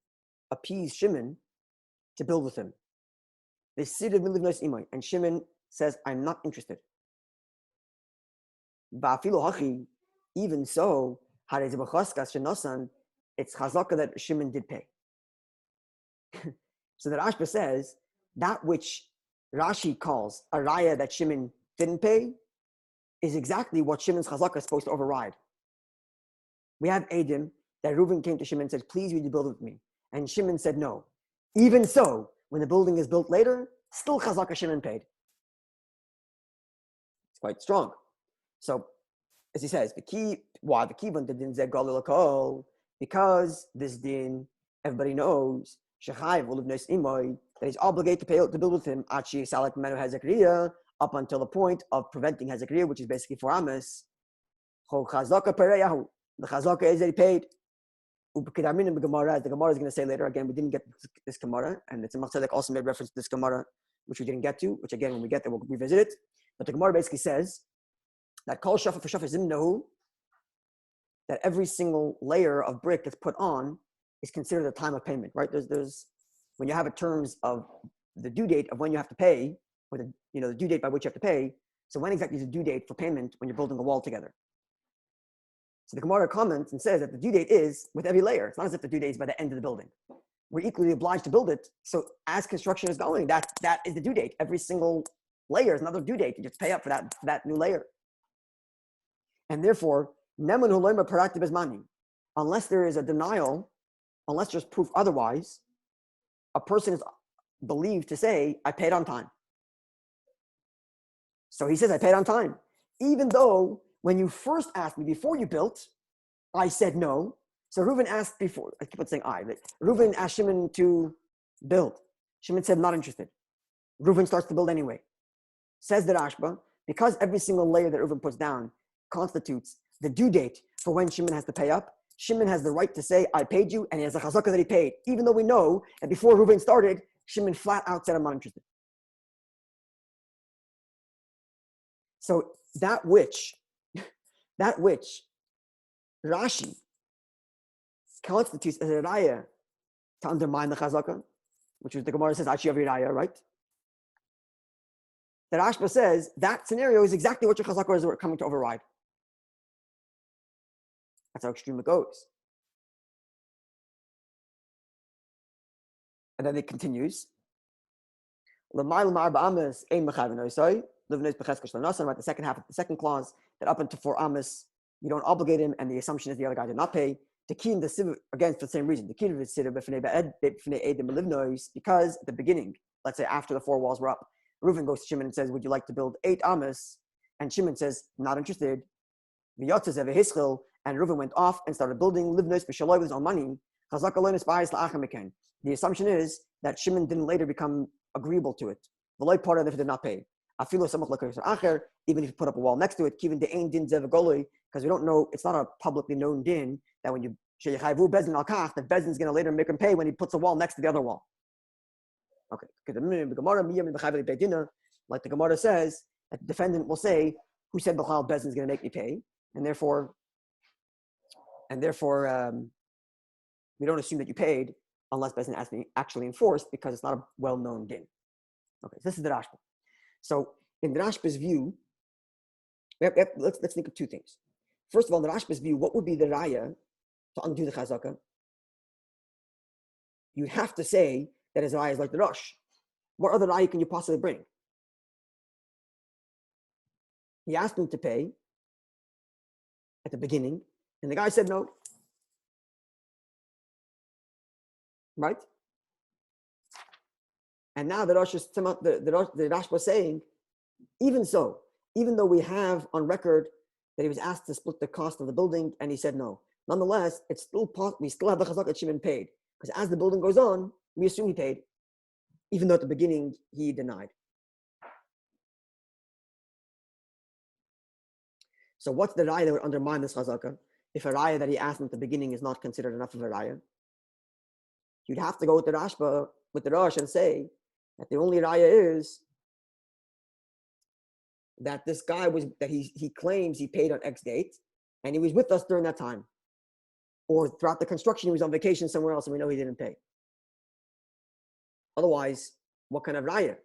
appease Shimon to build with him. They seated Milivnos Imai, and Shimon says, I'm not interested. Even so, it's chazaka that Shimon did pay. So the Rashba says, that which Rashi calls a raya that Shimon didn't pay is exactly what Shimon's chazaka is supposed to override. We have Edim that Reuven came to Shimon and said, please will you build with me? And Shimon said no. Even so, when the building is built later, still chazaka Shimon paid. It's quite strong. So, as he says, because this din, everybody knows, that he's obligated to pay to build with him up until the point of preventing Hezekriya, which is basically 4 Amos. The chazaka is that he paid. The Gemara is going to say later, again, we didn't get this Gemara, and the Tzemach Tzedek also made reference to this Gemara, which we didn't get to, which again, when we get there, we'll revisit it. But the Gemara basically says that Kol Shafar for Shafar Zimnahu, that every single layer of brick that's put on is considered a time of payment, right? There's when you have a terms of the due date of when you have to pay, or the due date by which you have to pay. So when exactly is the due date for payment when you're building a wall together? So the Gemara comments and says that the due date is with every layer. It's not as if the due date is by the end of the building. We're equally obliged to build it. So as construction is going, that is the due date. Every single layer is another due date. You just pay up for that new layer. And therefore, unless there is a denial, unless there's proof otherwise, a person is believed to say, I paid on time. So he says, I paid on time. Even though when you first asked me before you built, I said no. So Reuven asked before, I keep on saying I, but Reuven asked Shimon to build. Shimon said, not interested. Reuven starts to build anyway. Says the Rashba, because every single layer that Reuven puts down constitutes the due date for when Shimon has to pay up, Shimon has the right to say, I paid you, and he has a chazaka that he paid, even though we know that before Reuven started, Shimon flat out said, I'm not interested. So that which Rashi constitutes as a raya to undermine the chazaka, which is the Gemara says, Achi Avi Raya, right? The Rashba says that scenario is exactly what your chazaka is coming to override. That's how extreme it goes. And then it continues. Right, the second half of the second clause, that up until 4 amas, you don't obligate him, and the assumption is the other guy did not pay. The key in the siv, again, for the same reason. The key to the siv, because at the beginning, let's say after the 4 walls were up, Reuven goes to Shimon and says, would you like to build 8 amas? And Shimon says, not interested. And Reuven went off and started building livnois b'shaloi with his own money. The assumption is that Shimon didn't later become agreeable to it. The light part of it did not pay. Even if you put up a wall next to it, because we don't know, it's not a publicly known din that when you that Bezdin is going to later make him pay when he puts a wall next to the other wall. Okay, like the Gemara says, that the defendant will say, who said B'chal Bezdin is going to make me pay? And therefore, we don't assume that you paid unless Bezdin actually enforced, because it's not a well-known din. Okay, so this is the Rashba. So in the Rashba's view, let's think of 2 things. First of all, in the Rashba's view, what would be the raya to undo the chazaka? You have to say that his raya is like the Rosh. What other raya can you possibly bring? He asked him to pay at the beginning, and the guy said no. Right? And now the Rash was saying, even so, even though we have on record that he was asked to split the cost of the building and he said no, nonetheless, it's still we still have the chazak that Shimon paid, because as the building goes on, we assume he paid, even though at the beginning he denied. So what's the raya that would undermine this chazaka? If a raya that he asked him at the beginning is not considered enough of a raya, you'd have to go with the Rashba, with the Rosh, and say that the only raya is that this guy he claims he paid on X date, and he was with us during that time. Or throughout the construction, he was on vacation somewhere else and we know he didn't pay. Otherwise, what kind of raya?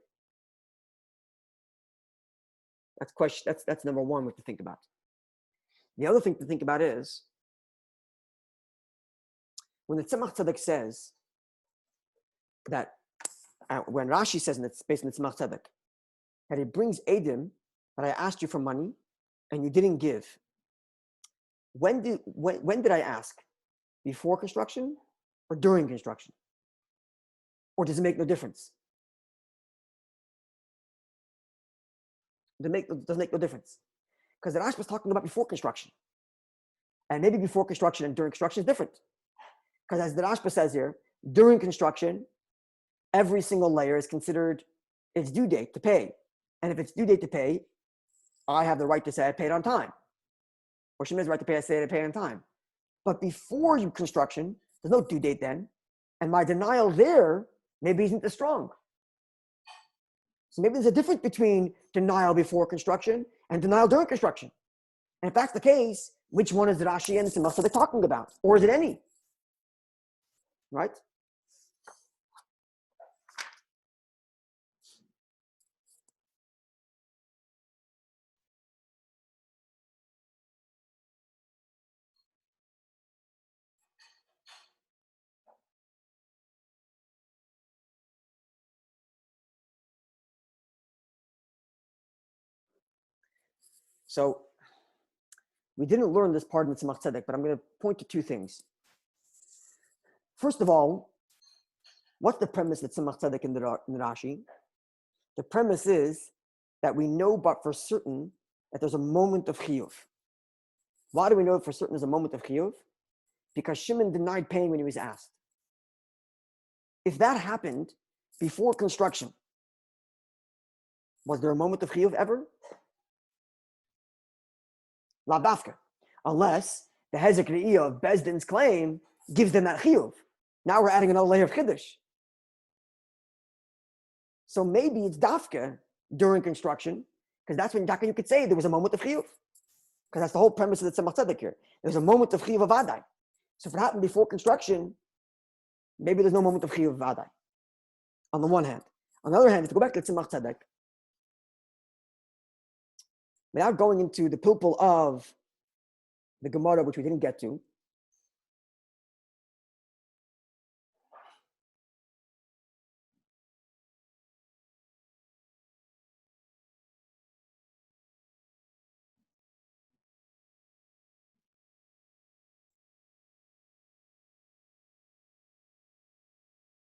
That's number one we have to think about. The other thing to think about is when the Tzemach Tzedek says that, when Rashi says, and it's based on the Tzemach Tzedek, that he brings Edim, that I asked you for money and you didn't give. When did I ask? Before construction or during construction? Or does it make no difference? Doesn't make no difference. Because the Rashi was talking about before construction. And maybe before construction and during construction is different. Because as the Rashba says here, during construction, every single layer is considered its due date to pay. And if it's due date to pay, I have the right to say I paid on time. Or Shimon has the right to pay, I say I paid on time. But before construction, there's no due date then. And my denial there maybe isn't as strong. So maybe there's a difference between denial before construction and denial during construction. And if that's the case, which one is Rashi and Tzemach Tzedek talking about? Or is it any? Right? So we didn't learn this part in the Tzemach Tzedek, but I'm going to point to two things. First of all, what's the premise of Tzemach Tzedek in the Rashi? The premise is that we know but for certain that there's a moment of chiyuv. Why do we know for certain there's a moment of chiyuv? Because Shimon denied paying when he was asked. If that happened before construction, was there a moment of chiyuv ever? La dafka, unless the hezek re'iyah of Bezdin's claim gives them that chiyuv. Now we're adding another layer of chiddush. So maybe it's dafka during construction, because that's when you could say there was a moment of chiyuv. Because that's the whole premise of the Tzemach Tzedek here. There's a moment of chiyuv of vadai. So if it happened before construction, maybe there's no moment of chiyuv of vadai. On the one hand. On the other hand, if you go back to the Tzemach Tzedek, without going into the pilpul of the Gemara, which we didn't get to,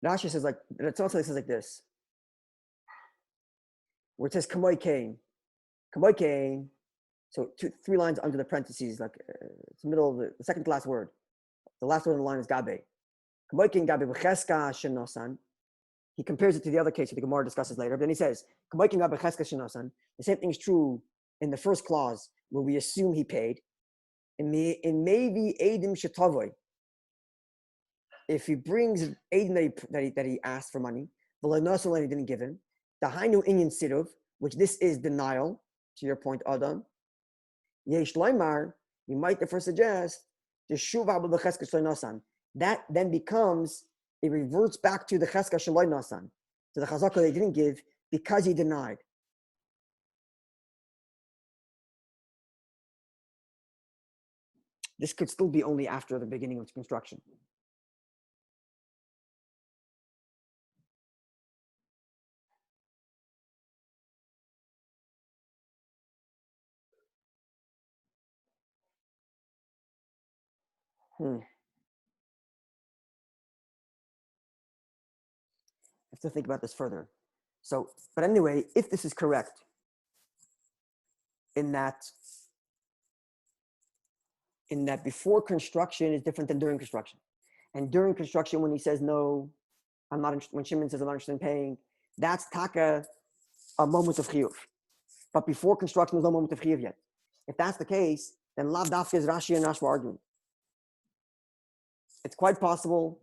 Rashi says the Tzemach Tzedek says like this, where it says Kamoi Kain. Kamoi Kain, so three lines under the parentheses, it's the middle of the second to last word. The last word in the line is Gabe. Kamoi Kain Gabe B'cheska Shenosan. He compares it to the other case that the Gemara discusses later. But then he says, Kamoi Kain Gabe B'cheska Shenosan. The same thing is true in the first clause where we assume he paid. In maybe Eidim Shetavoy, if he brings Eidim that he asked for money, V'lenosol and he didn't give him, the Hainu Inyan Siruv, which this is denial, to your point, Adam. Yesh Loimar, you might therefore suggest, the Shuva B'cheska Shloinosan. That then becomes, it reverts back to the Cheska Shloinosan, to the Chazaka they didn't give because he denied. This could still be only after the beginning of construction. I have to think about this further. So, but anyway, if this is correct, in that before construction is different than during construction. And during construction, when he says, no, I'm not interested, when Shimon says, I'm not interested in paying, that's taka a moment of chiyuv. But before construction, there's no moment of chiyuv yet. If that's the case, then lav dafka is Rashi and Rashi arguing. It's quite possible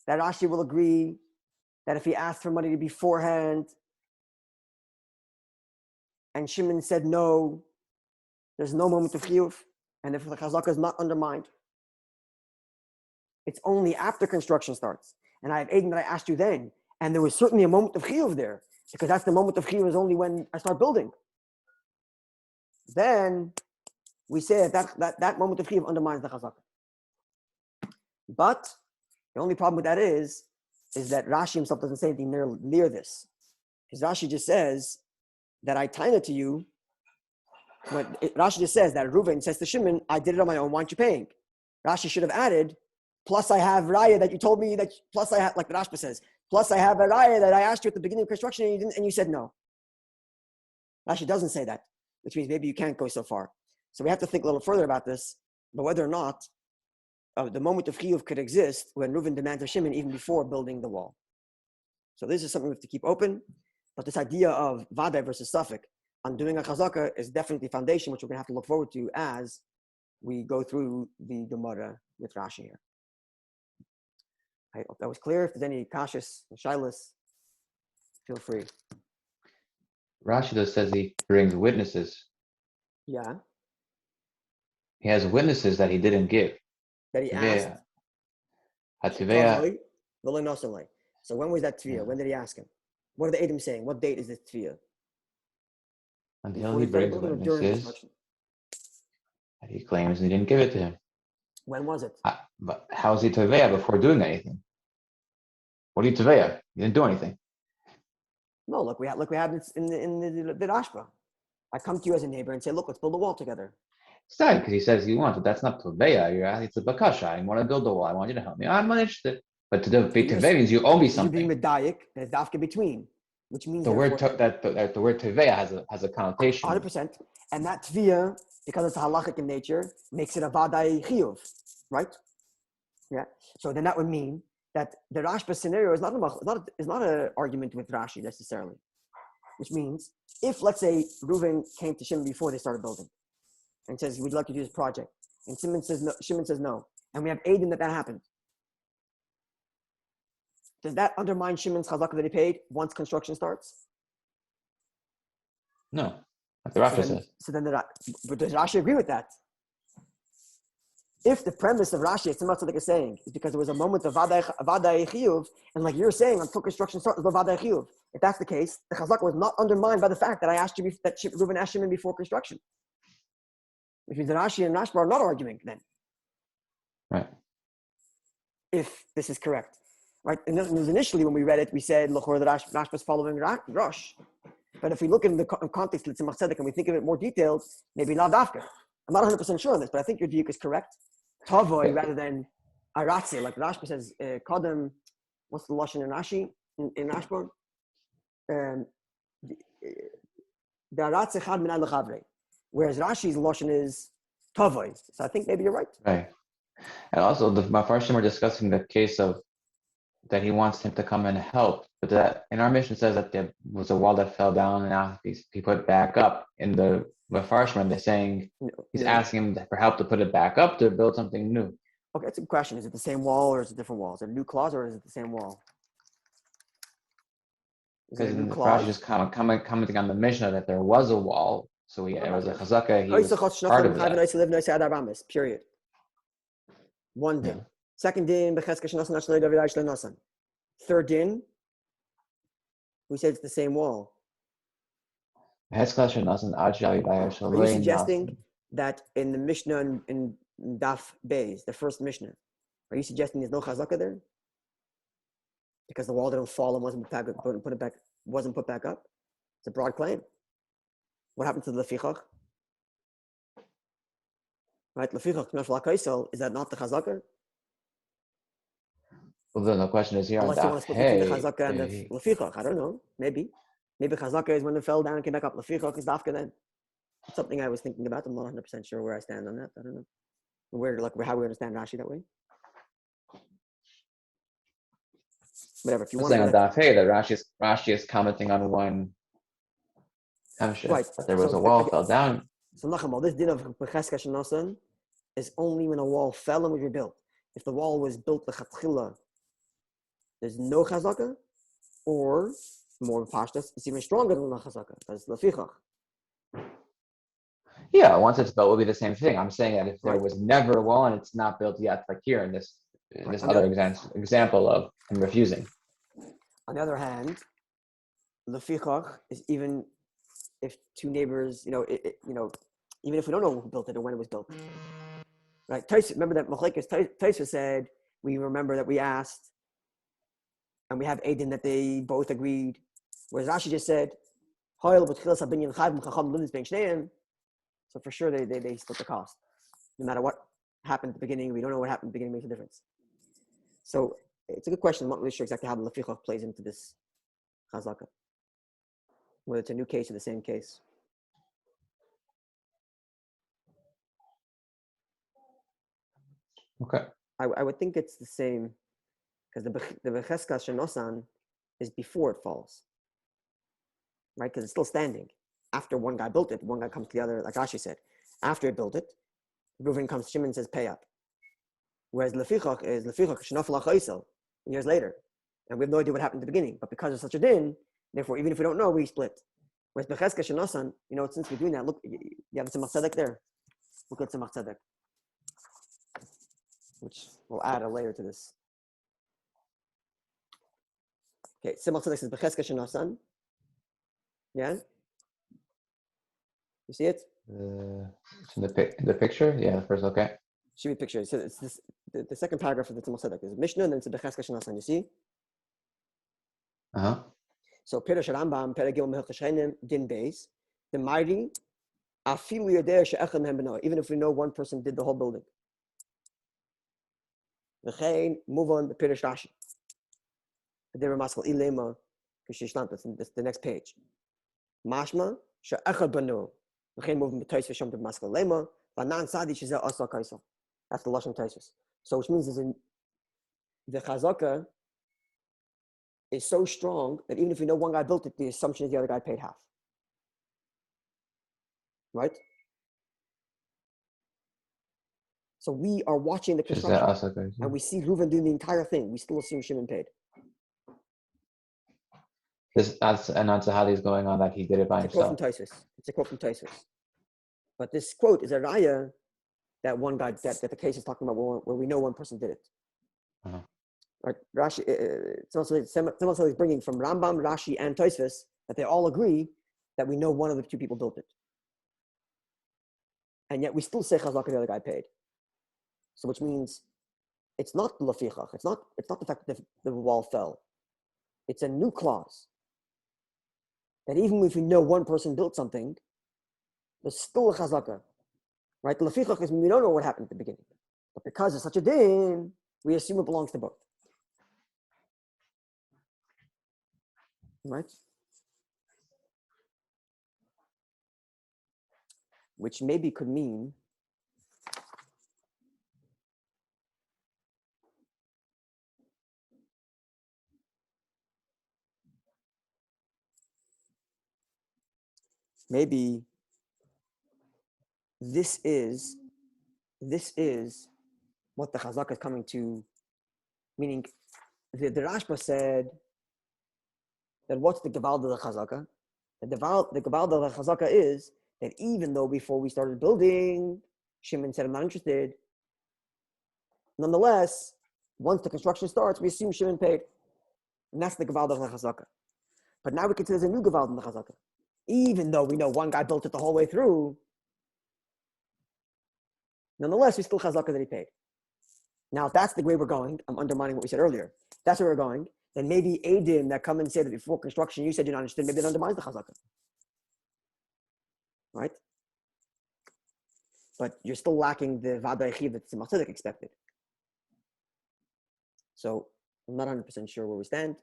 that Rashi will agree that if he asked for money beforehand and Shimon said no, there's no moment of chiyuv, and if the chazaka is not undermined. It's only after construction starts. And I have Aiden that I asked you then, and there was certainly a moment of chiyuv there, because that's the moment of chiyuv is only when I start building. Then we say that moment of chiyuv undermines the chazaka. But the only problem with that is that Rashi himself doesn't say anything near this. Because Rashi just says that I taina to you. Rashi just says that Reuven says to Shimon, I did it on my own, why aren't you paying? Rashi should have added, plus I have raya that you told me that, plus I have, like the Rashba says, plus I have a raya that I asked you at the beginning of construction and you said no. Rashi doesn't say that, which means maybe you can't go so far. So we have to think a little further about this, but whether or not the moment of chiyuv could exist when Reuven demands of Shimon even before building the wall. So this is something we have to keep open, but this idea of vadai versus suffix on doing a chazaka is definitely foundation, which we're going to have to look forward to as we go through the Gemara with Rashi here. I hope that was clear. If there's any kashas, shilas, feel free. Rashi just says he brings witnesses. Yeah. he has witnesses that he didn't give. That he asked. Hativeya. So when was that tviyah? Yeah. When did he ask him? What are the Edom saying? What date is this tviyah? Until he brings witnesses that he claims he didn't give it to him. When was it? But how is he Teveya before doing anything? What are you Teveya? You didn't do anything. No, look, we have this in the Rashba. I come to you as a neighbor and say, look, let's build a wall together. It's sad because he says he wants, but that's not Teveya. You're asking, it's a bakasha. I want to build a wall. I want you to help me. I'm not interested. But to be Teveya means you owe me something. You're being medayik, there's dafka between, which means the word Teveya has a connotation. 100%. And that tviyah, because it's halachic in nature, makes it a vadai chiyuv, right? Yeah. So then that would mean that the Rashba scenario is not an argument with Rashi necessarily, which means if, let's say, Reuven came to Shimon before they started building and says, "We'd like to do this project," and Shimon says no, and we have Aiden that happened. Does that undermine Shimon's chazaka that he paid once construction starts? No, like the Rashi says. But does Rashi agree with that? If the premise of Rashi, it's not is saying, is because there was a moment of vadai chiyuv, and like you're saying, until construction starts, there's no vadai chiyuv. If that's the case, the chazaka was not undermined by the fact that Reuven asked Shimon before construction. Which means that Rashi and Rashba are not arguing then. Right. If this is correct. Right? And it was initially when we read it, we said, L'chor, the Rashba is following Rosh. But if we look in the context of Tzemach Tzedek and we think of it more detailed, maybe not dafka. I'm not 100% sure on this, but I think your diuk is correct. Tavoy rather than aratzi, like Rashba says, Kodem, what's the lashon in Rashi, in Rashba? The aratzi chad minay lechavre. Whereas Rashi's lashon is tavoy. So I think maybe you're right. Right. And also, the Mafarshim are discussing the case of that he wants him to come and help. But that in our mission says that there was a wall that fell down and now he put back up. In the Mefarshim, they're saying he's asking him for help to put it back up to build something new. Okay, that's a good question. Is it the same wall or is it a different wall? Is it a new clause or is it the same wall? Because the Rashi is commenting on the Mishnah that there was a wall, so it was a chazaka. He was part of that. Period. One din. Second din, third din, we said it's the same wall. Are you suggesting that in the Mishnah in Daf Beis, the first Mishnah, are you suggesting there's no chazaka there? Because the wall didn't fall and wasn't put back up? It's a broad claim. What happened to the lefichach? Right, lefichach, is that not the chazaka? Well, then the question is here on Unless you want to split between the chazaka and the lefichach. I don't know. Maybe chazaka is when it fell down and came back up. Lefichach is dafka then. It's something I was thinking about. I'm not 100% sure where I stand on that. I don't know. How we understand Rashi that way. Whatever. If you want to. Saying on Daf Hey that Rashi is commenting on one. Right. That there was a wall fell down. So Nachama, this din of Becheskas Shenosan is only when a wall fell and was rebuilt. If the wall was built lechatchila, there's no chazaka, or more pashtas, it's even stronger than the chazaka. That's lefichach. Yeah, once it's built, it will be the same thing. I'm saying that if there was never a wall and it's not built yet, like here in this other example of him refusing. On the other hand, lefichach is even if two neighbors, even if we don't know who built it or when it was built. Right? Remember that Taisa said, we remember that we asked, and we have Aiden that they both agreed. Whereas Rashi just said, so for sure they split the cost. No matter what happened at the beginning, we don't know what happened at the beginning makes a difference. So it's a good question. I'm not really sure exactly how the lefichach plays into this chazaka. Whether it's a new case or the same case. Okay. I would think it's the same, because the Becheskas Shenosan is before it falls, right? Because it's still standing. After one guy built it, one guy comes to the other, like Rashi said. After he built it, Reuven comes to Shimon and says, pay up. Whereas Lefichach is Shnafla Chaisel, years later. And we have no idea what happened at the beginning. But because of such a din, therefore, even if we don't know, we split. Whereas Becheskas Shenosan, since we're doing that, look, you have Tzemach Tzedek there. Look at Tzemach Tzedek. which will add a layer to this. Okay, Tzemach Tzedek says Bechesket Shenasan. Yeah? You see it? It's in the picture? Yeah, the first, okay. Should be picture. So it's this, the second paragraph of the Tzemach Tzedek is Mishnah, and then it's Bechesket Shenasan. You see? Uh-huh. So Perek Rambam, Perek Gimel Mechel Shainim, Din Beis, the mighty, Afilu Yodeh She'echad Mehem Beno, even if we know one person did the whole building. V'chein, move on, the Perek Rashi. Adira Maskal Ilema, that's the next page. Mashma, She'echad Beno, v'chein move on, the Tosafos Shom to Maskal Lema, V'nan Sadi Shizeh Asal Kaisel. That's the Lashon Tosafos. So which means the Chazaka is so strong that even if we know one guy built it, the assumption is the other guy paid half. Right? So we are watching the construction and we see Reuven doing the entire thing. We still assume Shimon paid. That's an answer how he's going on that he did it by himself. It's a quote from Tosafos. But this quote is a raya that one guy, that the case is talking about where we know one person did it. Uh-huh. Right? Rashi, it's also bringing from Rambam, Rashi, and Tosafos that they all agree that we know one of the two people built it. And yet we still say Chazaka, the other guy paid. So which means it's not lafichach. It's not the fact that the wall fell. It's a new clause. That even if we know one person built something, there's still a Chazaka. Right? The lafichach is we don't know what happened at the beginning. But because it's such a din, we assume it belongs to both. Right? Which maybe could mean maybe this is what the Chazaka is coming to, meaning the Rashba said that what's the Gevald of the Chazaka? The Gevald of the Chazaka is that even though before we started building, Shimon said, I'm not interested, nonetheless, once the construction starts, we assume Shimon paid. And that's the Gevald of the Chazaka. But now we can say there's a new Gevald in the Chazaka. Even though we know one guy built it the whole way through, nonetheless, we still Chazaka that he paid. Now, if that's the way we're going, I'm undermining what we said earlier. That's where we're going. Then maybe Eidim that come and say that before construction, you said you're not interested, maybe that undermines the Chazaka. Right? But you're still lacking the Vada Echiv that Tzemach Tzedek expected. So, I'm not 100% sure where we stand.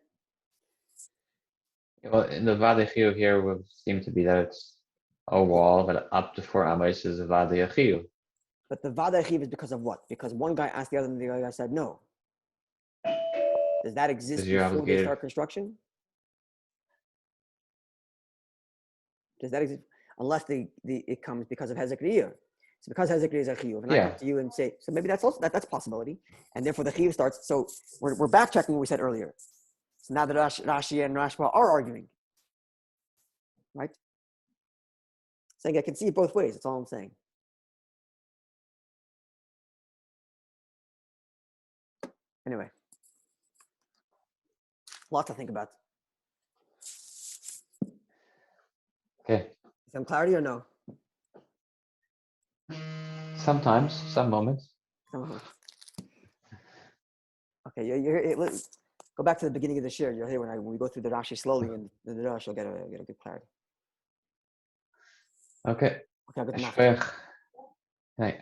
Well, the Vada Echiv here would seem to be that it's a wall, but up to 4 amos is a Vada Echiv. But the Vada Echiv is because of what? Because one guy asked the other and the other guy said no. Does that exist before they start construction? Does that exist? Unless it comes because of Hezek Riyah. So because Hezek Riyah is a Chiyuv, and I come to you and say, so maybe that's also that's a possibility. And therefore the Chiyuv starts. So we're backtracking what we said earlier. So now that Rashi and Rashba are arguing. Right? Saying I can see it both ways, that's all I'm saying. Anyway. Lot to think about. Okay. Some clarity or no? Sometimes, some moments. Okay, go back to the beginning of the Shiur. You're here when we go through the Rashi slowly, and the Rashi will get a good clarity. Okay. Okay, good night. Night.